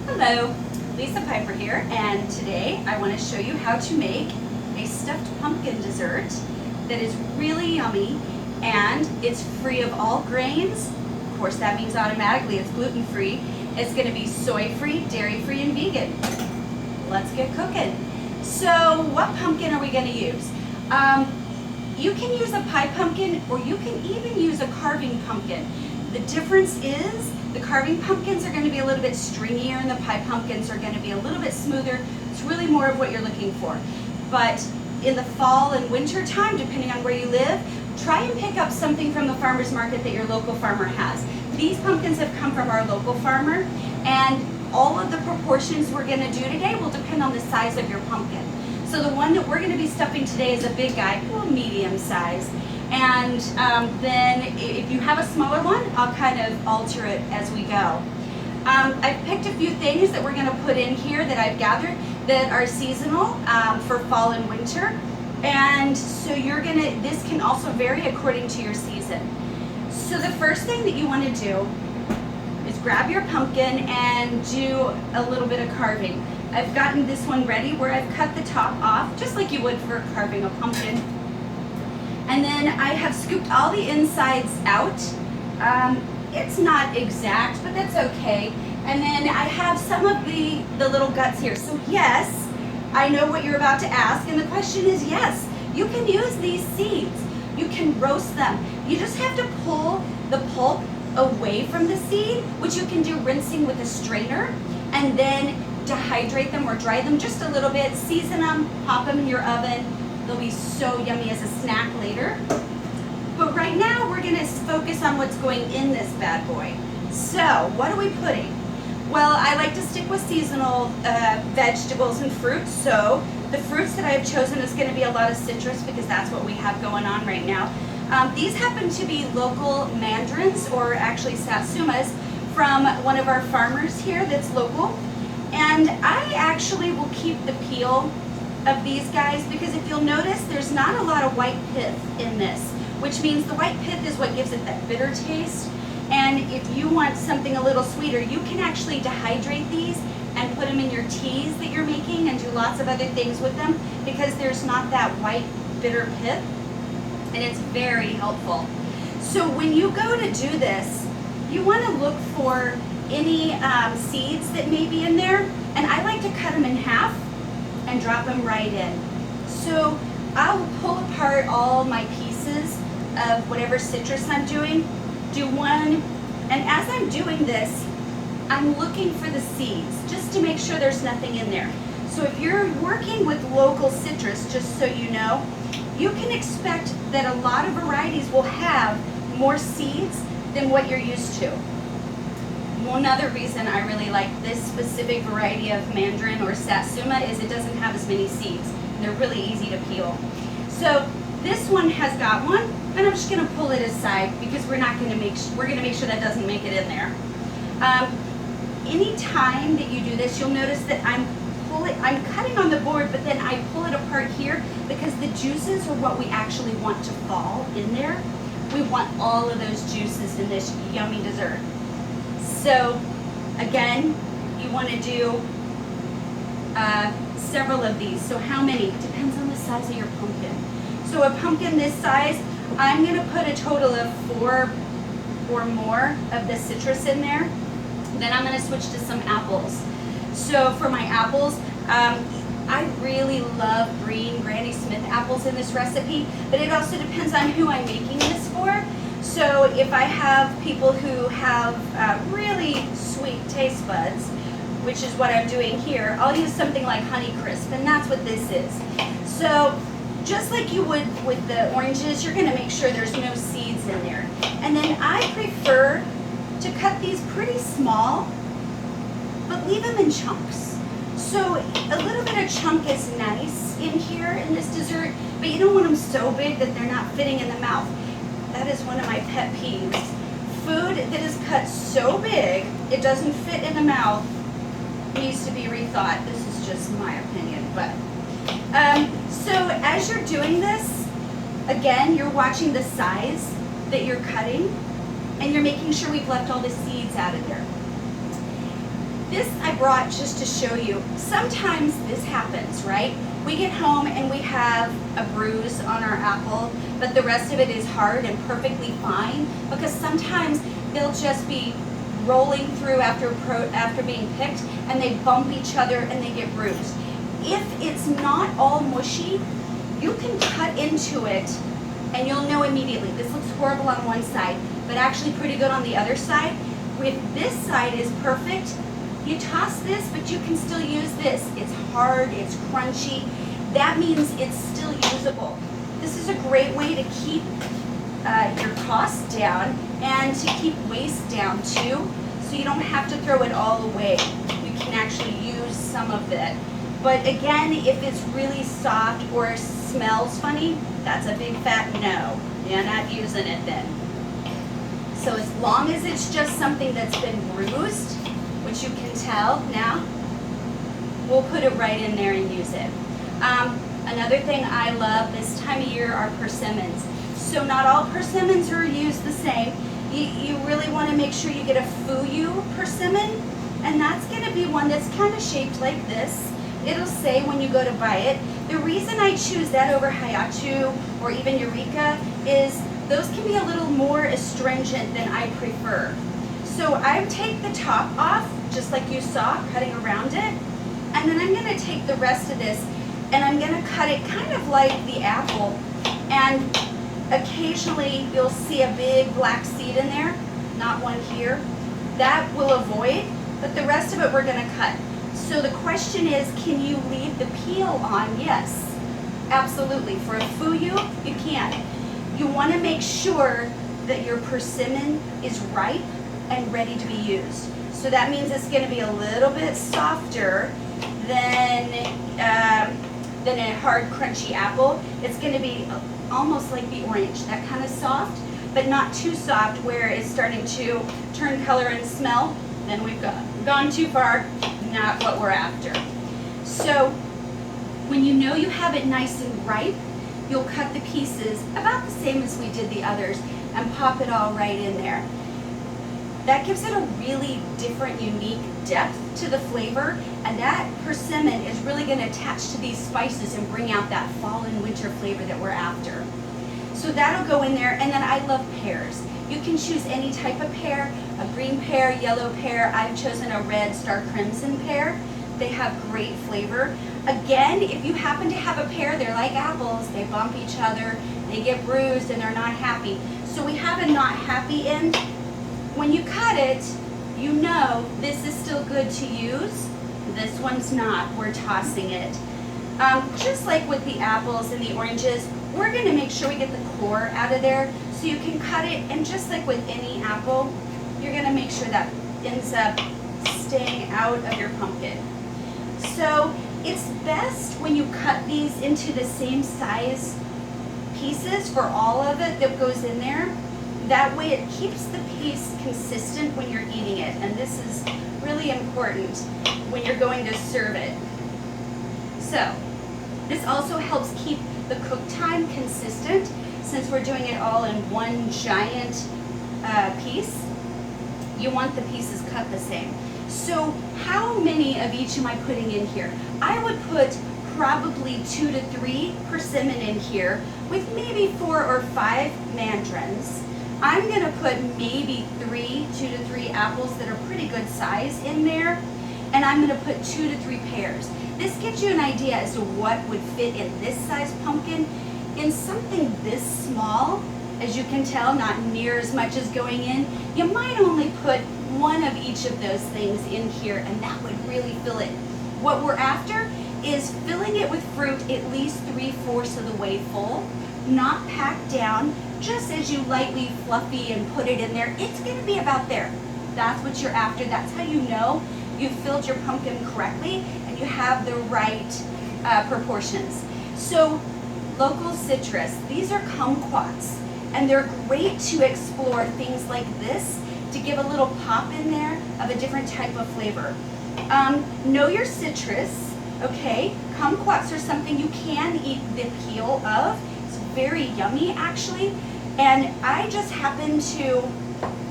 Hello, Lisa Piper here, and today I want to show you how to make a stuffed pumpkin dessert that is really yummy and it's free of all grains. Of course, that means automatically it's gluten-free. It's going to be soy-free, dairy-free, and vegan. Let's get cooking. So what pumpkin are we going to use? You can use a pie pumpkin, or you can even use a carving pumpkin. The difference is the carving pumpkins are going to be a little bit stringier and the pie pumpkins are going to be a little bit smoother. It's really more of what you're looking for. But in the fall and winter time, depending on where you live, try and pick up something from the farmer's market that your local farmer has. These pumpkins have come from our local farmer, and all of the proportions we're going to do today will depend on the size of your pumpkin. So the one that we're going to be stuffing today is a big guy, well, medium size. And then if you have a smaller one, I'll kind of alter it as we go. I've picked a few things that we're going to put in here that I've gathered that are seasonal for fall and winter. And so this can also vary according to your season. So the first thing that you want to do is grab your pumpkin and do a little bit of carving. I've gotten this one ready where I've cut the top off, just like you would for carving a pumpkin. And then I have scooped all the insides out. It's not exact, but that's okay. And then I have some of the little guts here. So yes, I know what you're about to ask, and the question is yes, you can use these seeds. You can roast them. You just have to pull the pulp away from the seed, which you can do rinsing with a strainer, and then dehydrate them or dry them just a little bit, season them, pop them in your oven. They'll be so yummy as a snack later. But right now we're going to focus on what's going in this bad boy. So what are we putting? Well, I like to stick with seasonal vegetables and fruits. So the fruits that I have chosen is going to be a lot of citrus because that's what we have going on right now. These happen to be local mandarins, or actually satsumas, from one of our farmers here that's local. And I actually will keep the peel of these guys because if you'll notice, there's not a lot of white pith in this, which means the white pith is what gives it that bitter taste. And if you want something a little sweeter, you can actually dehydrate these and put them in your teas that you're making and do lots of other things with them because there's not that white bitter pith, and it's very helpful. So when you go to do this, you want to look for any seeds that may be in there, and I like to cut them in half and drop them right in. So I'll pull apart all my pieces of whatever citrus I'm doing, do one, and as I'm doing this, I'm looking for the seeds just to make sure there's nothing in there. So if you're working with local citrus, just so you know, you can expect that a lot of varieties will have more seeds than what you're used to. One other reason I really like this specific variety of mandarin or satsuma is it doesn't have as many seeds. They're really easy to peel. So this one has got one, and I'm just going to pull it aside because we're going to make sure that doesn't make it in there. Any time that you do this, you'll notice that I'm cutting on the board, but then I pull it apart here because the juices are what we actually want to fall in there. We want all of those juices in this yummy dessert. So again, you want to do several of these. So how many? Depends on the size of your pumpkin. So a pumpkin this size, I'm going to put a total of 4 or more of the citrus in there. Then I'm going to switch to some apples. So for my apples, I really love green Granny Smith apples in this recipe, but it also depends on who I'm making this for. So if I have people who have really sweet taste buds, which is what I'm doing here, I'll use something like Honeycrisp, and that's what this is. So just like you would with the oranges, you're going to make sure there's no seeds in there. And then I prefer to cut these pretty small, but leave them in chunks. So a little bit of chunk is nice in here in this dessert, but you don't want them so big that they're not fitting in the mouth. That is one of my pet peeves. Food that is cut so big it doesn't fit in the mouth needs to be rethought. This is just my opinion, but so as you're doing this, again, you're watching the size that you're cutting, and you're making sure we've left all the seeds out of there. This I brought just to show you. Sometimes this happens, right? We get home and we have a bruise on our apple, but the rest of it is hard and perfectly fine, because sometimes they'll just be rolling through after being picked, and they bump each other and they get bruised. If it's not all mushy, you can cut into it and you'll know immediately. This looks horrible on one side, but actually pretty good on the other side. If this side is perfect, you toss this, but you can still use this. It's hard, it's crunchy. That means it's still usable. This is a great way to keep your costs down and to keep waste down too, so you don't have to throw it all away. You can actually use some of it. But again, if it's really soft or smells funny, that's a big fat no. You're not using it then. So as long as it's just something that's been bruised, which you can tell now, we'll put it right in there and use it. Another thing I love this time of year are persimmons. So not all persimmons are used the same. You really want to make sure you get a fuyu persimmon, and that's going to be one that's kind of shaped like this. It'll say when you go to buy it. The reason I choose that over hayatu or even eureka is those can be a little more astringent than I prefer. So I take the top off, just like you saw, cutting around it, and then I'm going to take the rest of this and I'm going to cut it kind of like the apple, and occasionally you'll see a big black seed in there, not one here. That we'll avoid, but the rest of it we're going to cut. So the question is, can you leave the peel on? Yes, absolutely. For a fuyu, you can. You want to make sure that your persimmon is ripe and ready to be used. So that means it's going to be a little bit softer than a hard, crunchy apple. It's going to be almost like the orange, that kind of soft, but not too soft where it's starting to turn color and smell. Then we've gone too far, not what we're after. So when you know you have it nice and ripe, you'll cut the pieces about the same as we did the others and pop it all right in there. That gives it a really different, unique depth to the flavor, and that persimmon is really going to attach to these spices and bring out that fall and winter flavor that we're after. So that'll go in there, and then I love pears. You can choose any type of pear, a green pear, yellow pear. I've chosen a red star crimson pear. They have great flavor. Again, if you happen to have a pear, they're like apples. They bump each other, they get bruised, and they're not happy. So we have a not happy end. When you cut it, you know this is still good to use. This one's not. We're tossing it. Just like with the apples and the oranges, we're going to make sure we get the core out of there so you can cut it, and just like with any apple, you're going to make sure that ends up staying out of your pumpkin. So it's best when you cut these into the same size pieces for all of it that goes in there. That way it keeps the piece consistent when you're eating it, and this is really important when you're going to serve it. So this also helps keep the cook time consistent, since we're doing it all in one giant piece. You want the pieces cut the same. So how many of each am I putting in here? I would put probably 2 to 3 persimmon in here with maybe 4 or 5 mandarins. I'm going to put maybe 2 to 3 apples that are pretty good size in there, and I'm going to put 2 to 3 pears. This gives you an idea as to what would fit in this size pumpkin. In something this small, as you can tell, not near as much as going in, you might only put one of each of those things in here, and that would really fill it. What we're after is filling it with fruit at least 3/4 of the way full, not packed down, just as you lightly fluffy and put it in there. It's going to be about there. That's what you're after. That's how you know you filled your pumpkin correctly and you have the right proportions. So local citrus, these are kumquats, and they're great to explore things like this to give a little pop in there of a different type of flavor. Know your citrus, okay? Kumquats are something you can eat the peel of. It's very yummy actually, and I just happen to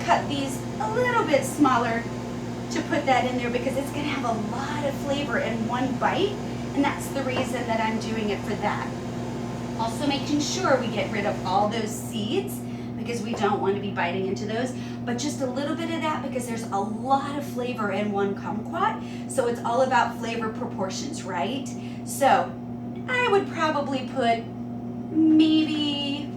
cut these a little bit smaller to put that in there because it's gonna have a lot of flavor in one bite, and that's the reason that I'm doing it for that. Also making sure we get rid of all those seeds because we don't want to be biting into those, but just a little bit of that because there's a lot of flavor in one kumquat, so it's all about flavor proportions, right? So I would probably put maybe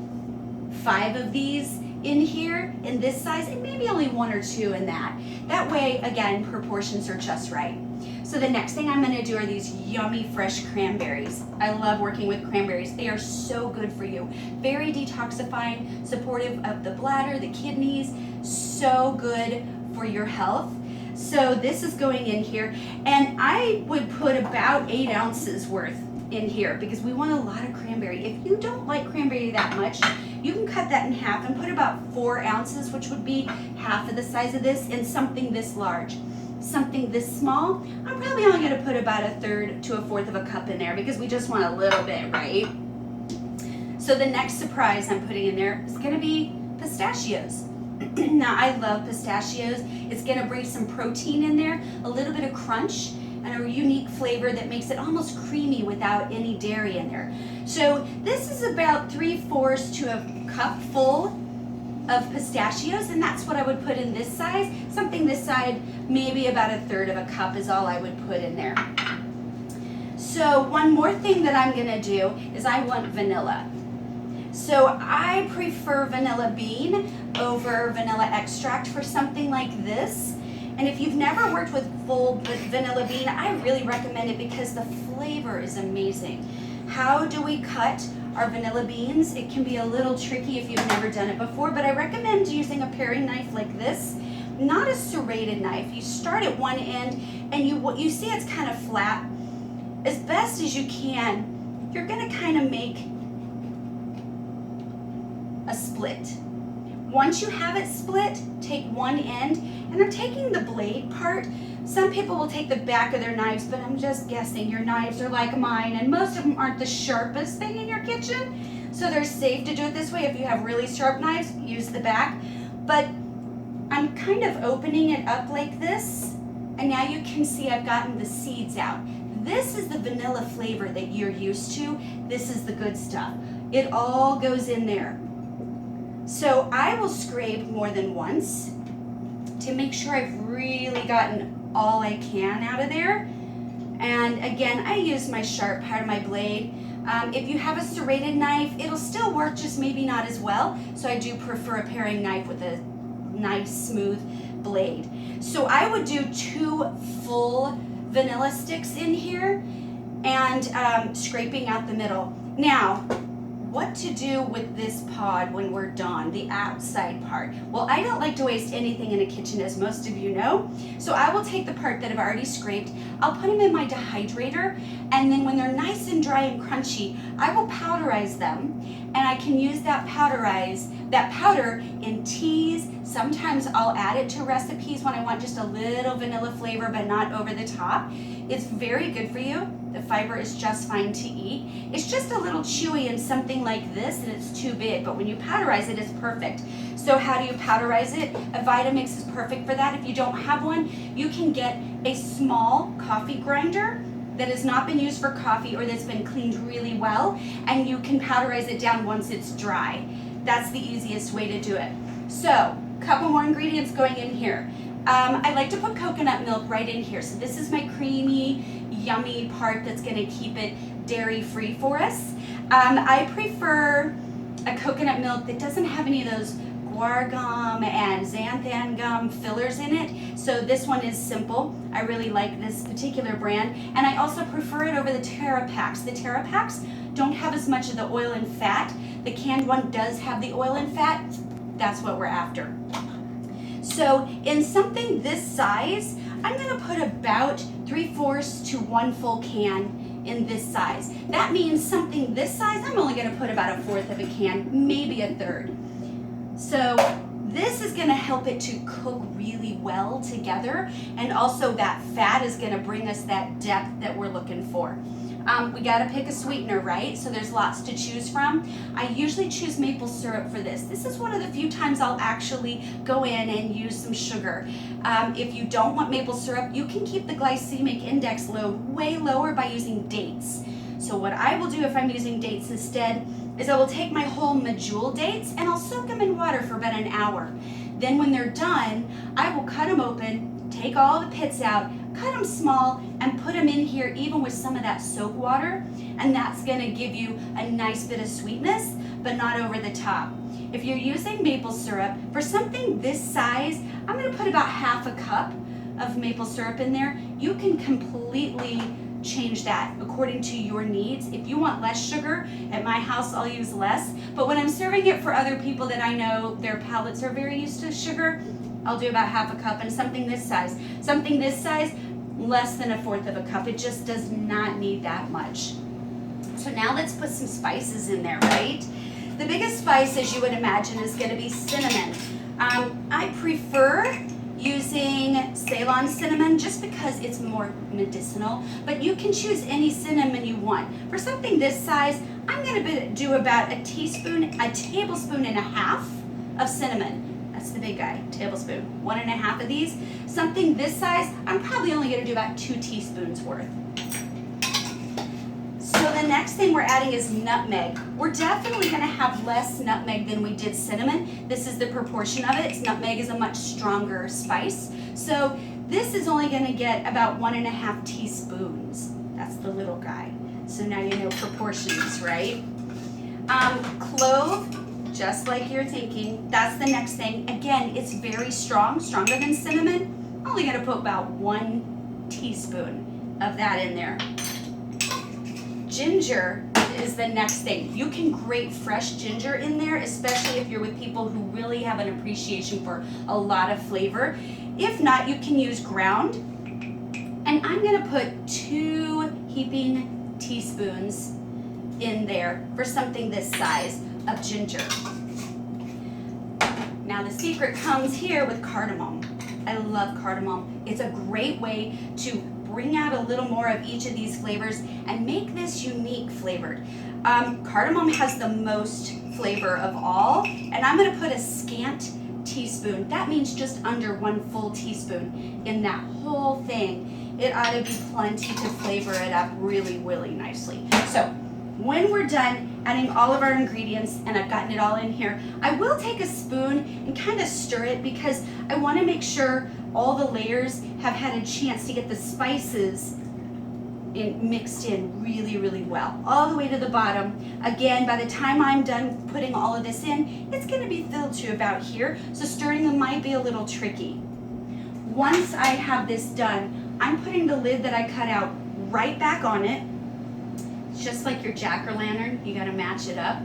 5 of these in here in this size and maybe only 1 or 2 in that. That way, again, proportions are just right. So the next thing I'm gonna do are these yummy fresh cranberries. I love working with cranberries. They are so good for you. Very detoxifying, supportive of the bladder, the kidneys, so good for your health. So this is going in here, and I would put about 8 ounces worth in here because we want a lot of cranberry. If you don't like cranberry that much, you can cut that in half and put about 4 ounces, which would be half of the size of this, in something this large. Something this small, I'm probably only going to put about 1/3 to 1/4 of a cup in there because we just want a little bit, right? So the next surprise I'm putting in there is going to be pistachios. Now I love pistachios. It's going to bring some protein in there, a little bit of crunch, and a unique flavor that makes it almost creamy without any dairy in there. So this is about 3/4 to a cup full of pistachios, and that's what I would put in this size. Something this size, maybe about 1/3 of a cup is all I would put in there. So one more thing that I'm gonna do is I want vanilla. So I prefer vanilla bean over vanilla extract for something like this. And if you've never worked with full vanilla bean, I really recommend it because the flavor is amazing. How do we cut our vanilla beans? It can be a little tricky if you've never done it before, but I recommend using a paring knife like this, not a serrated knife. You start at one end and you see it's kind of flat. As best as you can, you're gonna kind of make a split. Once you have it split, take one end, and I'm taking the blade part. Some people will take the back of their knives, but I'm just guessing your knives are like mine, and most of them aren't the sharpest thing in your kitchen, so they're safe to do it this way. If you have really sharp knives, use the back. But I'm kind of opening it up like this, and now you can see I've gotten the seeds out. This is the vanilla flavor that you're used to. This is the good stuff. It all goes in there. So I will scrape more than once to make sure I've really gotten all I can out of there. And again, I use my sharp part of my blade. If you have a serrated knife, it'll still work, just maybe not as well. So I do prefer a paring knife with a nice smooth blade. So I would do 2 full vanilla sticks in here and scraping out the middle. Now, what to do with this pod when we're done, the outside part. Well, I don't like to waste anything in a kitchen, as most of you know. So I will take the part that I've already scraped, I'll put them in my dehydrator, and then when they're nice and dry and crunchy, I will powderize them, and I can use that powder in teas. Sometimes I'll add it to recipes when I want just a little vanilla flavor, but not over the top. It's very good for you. The fiber is just fine to eat. It's just a little chewy in something like this, and it's too big, but when you powderize it, it's perfect. So how do you powderize it? A Vitamix is perfect for that. If you don't have one, you can get a small coffee grinder that has not been used for coffee or that's been cleaned really well, and you can powderize it down once it's dry. That's the easiest way to do it. So, a couple more ingredients going in here. I like to put coconut milk right in here. So this is my creamy, yummy part that's gonna keep it dairy-free for us. I prefer a coconut milk that doesn't have any of those guar gum and xanthan gum fillers in it. So this one is simple. I really like this particular brand. And I also prefer it over the Terra Packs. The Terra Packs don't have as much of the oil and fat. The canned one does have the oil and fat. That's what we're after. So in something this size, I'm gonna put about 3/4 to 1 full can in this size. That means something this size, I'm only gonna put about 1/4 of a can, maybe 1/3. So this is gonna help it to cook really well together, and also that fat is gonna bring us that depth that we're looking for. We gotta pick a sweetener, right? So there's lots to choose from. I usually choose maple syrup for this. This is one of the few times I'll actually go in and use some sugar. If you don't want maple syrup, you can keep the glycemic index load way lower by using dates. So what I will do if I'm using dates instead is I will take my whole medjool dates and I'll soak them in water for about an hour. Then when they're done, I will cut them open, take all the pits out, cut them small, and put them in here even with some of that soap water, and that's gonna give you a nice bit of sweetness, but not over the top. If you're using maple syrup, for something this size, I'm gonna put about half a cup of maple syrup in there. You can completely change that according to your needs. If you want less sugar, at my house I'll use less, but when I'm serving it for other people that I know their palates are very used to sugar, I'll do about half a cup. And something this size, less than a fourth of a cup. It just does not need that much. So now let's put some spices in there, right? The biggest spice, as you would imagine, is going to be cinnamon. I prefer using Ceylon cinnamon just because it's more medicinal, but you can choose any cinnamon you want. For something this size, I'm going to do about a tablespoon and a half of cinnamon. That's the big guy, tablespoon. 1.5 of these. Something this size, I'm probably only going to do about 2 teaspoons worth. So the next thing we're adding is nutmeg. We're definitely going to have less nutmeg than we did cinnamon. This is the proportion of it. Nutmeg is a much stronger spice. So this is only going to get about 1.5 teaspoons. That's the little guy. So now you know proportions, right? Clove, just like you're thinking, that's the next thing. Again, it's very strong, stronger than cinnamon. I'm only going to put about 1 teaspoon of that in there. Ginger is the next thing. You can grate fresh ginger in there, especially if you're with people who really have an appreciation for a lot of flavor. If not, you can use ground. And I'm going to put 2 heaping teaspoons in there for something this size of ginger. Now the secret comes here with cardamom. I love cardamom. It's a great way to bring out a little more of each of these flavors and make this unique flavored. Cardamom has the most flavor of all, and I'm going to put a scant teaspoon. That means just under 1 full teaspoon in that whole thing. It ought to be plenty to flavor it up really, really nicely. So when we're done adding all of our ingredients, and I've gotten it all in here, I will take a spoon and kind of stir it because I want to make sure all the layers have had a chance to get the spices mixed in really, really well, all the way to the bottom. Again, by the time I'm done putting all of this in, it's going to be filled to about here, so stirring them might be a little tricky. Once I have this done, I'm putting the lid that I cut out right back on it. It's just like your jack-o'-lantern, you got to match it up.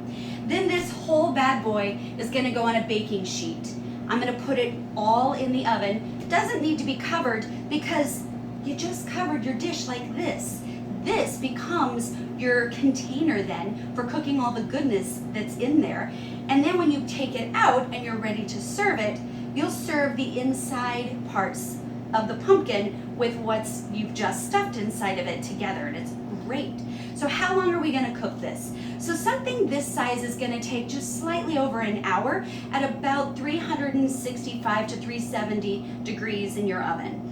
Then this whole bad boy is going to go on a baking sheet. I'm going to put it all in the oven. It doesn't need to be covered because you just covered your dish like this. This becomes your container then for cooking all the goodness that's in there. And then when you take it out and you're ready to serve it, you'll serve the inside parts of the pumpkin with what's you've just stuffed inside of it together, and it's great. So how long are we going to cook this? So something this size is going to take just slightly over an hour at about 365 to 370 degrees in your oven.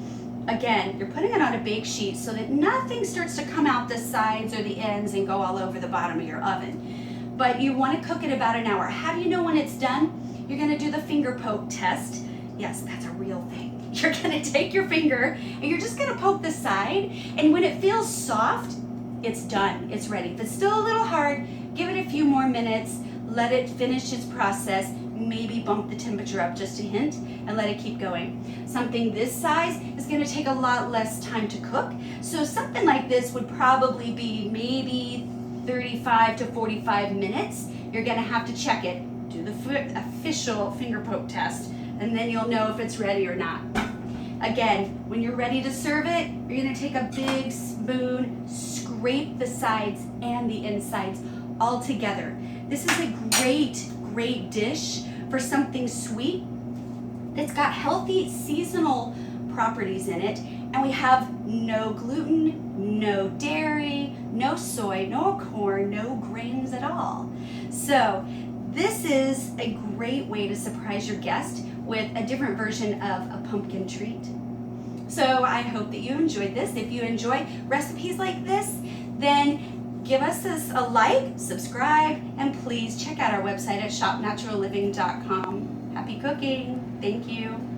Again, you're putting it on a bake sheet so that nothing starts to come out the sides or the ends and go all over the bottom of your oven. But you want to cook it about an hour. How do you know when it's done? You're going to do the finger poke test. Yes, that's a real thing. You're going to take your finger and you're just going to poke the side, and when it feels soft, it's done, it's ready. If it's still a little hard, give it a few more minutes, let it finish its process, maybe bump the temperature up just a hint, and let it keep going. Something this size is going to take a lot less time to cook, so something like this would probably be maybe 35 to 45 minutes. You're going to have to check it, do the official finger poke test, and then you'll know if it's ready or not. Again, when you're ready to serve it, you're going to take a big spoon, scrape the sides and the insides all together. This is a great dish for something sweet. It's got healthy seasonal properties in it, and we have no gluten, no dairy, no soy, no corn, no grains at all. So this is a great way to surprise your guest with a different version of a pumpkin treat. So I hope that you enjoyed this. If you enjoy recipes like this, then give us a like, subscribe, and please check out our website at shopnaturalliving.com. Happy cooking. Thank you.